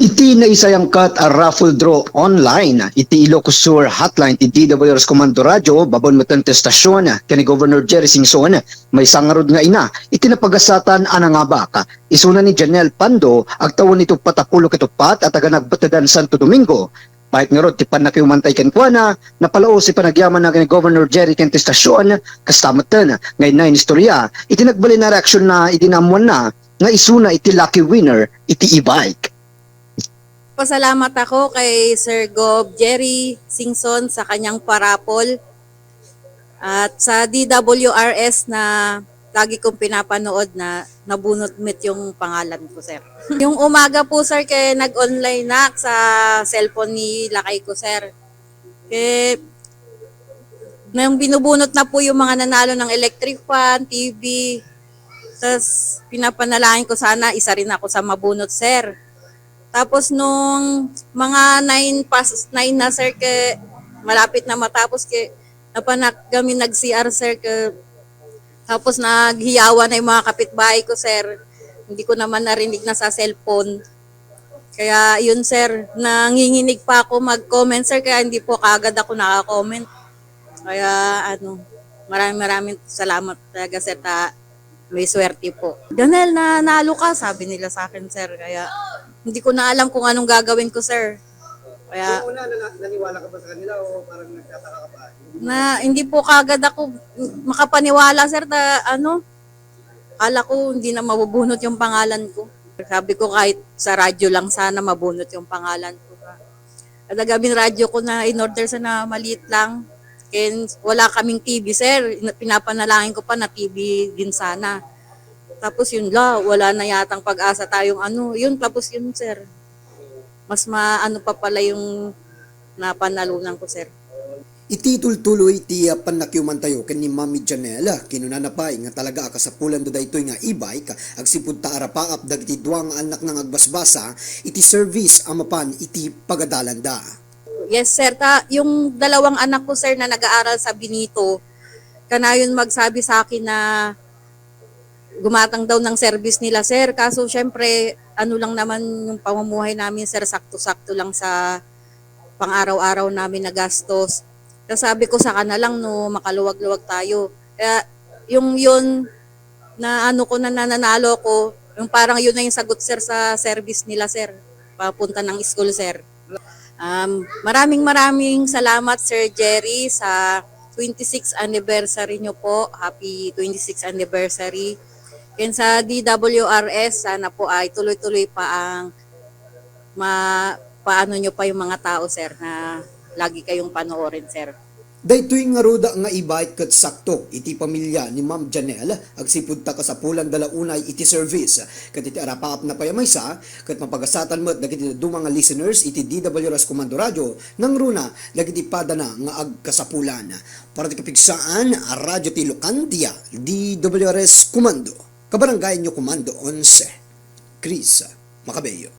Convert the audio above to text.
Iti na isayangkat a raffle draw online. Iti Ilocos Sur hotline ti DWR's Komando Radyo babon meten testasyon kani Governor Jerry Singson may sangarod nga ina iti napagasatan anangabak. Isuna ni Janelle Pando agtawon ito patapulo katupat at taga nagbatadan Santo Domingo. Pahit nga rod ti panakiumantay ken kuana napalao si panagyaman na kani Governor Jerry ken testasyon kastamatan ngay na istorya iti nagbali na reaksyon na idinamuan na nga isuna iti lucky winner iti e-bike. Pasalamat ako kay Sir Gov Jerry Singson sa kanyang parapol at sa DWRS na lagi kong pinapanood na nabunot mit yung pangalan ko, sir. Yung umaga po, sir, kaya nag-online na sa cellphone ni lakay ko, sir. Kaya nang binubunot na po yung mga nanalo ng electric fan, TV, tapos pinapanalangin ko sana isa rin ako sa mabunot, sir. Tapos nung mga 9 past 9 na, sir, ke malapit na matapos, ke napanak kami nag-CR, sir, ke tapos naghiyawan na yung mga kapitbahay ko, sir. Hindi ko naman narinig na sa cellphone. Kaya yun, sir, nanginginig pa ako mag-comment, sir, kaya hindi po kaagad ako naka-comment. Kaya maraming salamat talaga, sir, may swerte po. Janelle, nanalo ka, sabi nila sa akin, sir. Kaya hindi ko na alam kung anong gagawin ko, sir. Kaya So, una, naniwala ka ba sa kanila o parang nagtataka ka pa? hindi po kagad ako makapaniwala, sir, akala ko hindi na mabubunot yung pangalan ko. Sabi ko kahit sa radyo lang sana mabunot yung pangalan ko. Nagabing radyo ko na in-order sa na maliit lang. And wala kaming TV, sir. Pinapanalangin ko pa na TV din sana. Tapos yun wala na yatang pag-asa tayong yun, tapos yun, sir. Mas maano pa pala yung napanalunan ko, sir. Iti tultuloy ti panakyuman tayo ken ni Mami Janelle kinunanapay nga talaga akasapulan do daytoy nga e-bike agsipud ta arapaap dagiti duang anak nang agbasbasa iti service amapan iti pagadalan da. Yes, sir. Yung dalawang anak ko, sir, na nag-aaral sa Benito, kanayon magsabi sa akin na gumatang daw ng service nila, sir. Kaso, syempre, lang naman yung pamumuhay namin, sir, sakto-sakto lang sa pang-araw-araw namin na gastos. Kaya sabi ko sa lang, makaluwag-luwag tayo. Kaya, yung yun na ko na nananalo ko, yung parang yun na yung sagot, sir, sa service nila, sir. Papunta ng school, sir. Maraming salamat, Sir Jerry, sa 26th anniversary nyo po. Happy 26th anniversary. And sa DWRS, sana po ay tuloy-tuloy pa ang paano nyo pa yung mga tao, sir, na lagi kayong panoorin, sir. Daytoy nga roda nga e-bike ket sakto iti pamilya ni Ma'am Janelle agsipud ta kasapulan dalaunay iti service ket iti arapaap na payamaysa ket mapagasatan met dagiti mga listeners iti DWRS Komando Radyo nang runa dagiti padana nga agkasapulan para ti kapigsaan a Radyo ti Locandia DWRS Komando kabarangay nyo Komando 11 Chris Macabeo.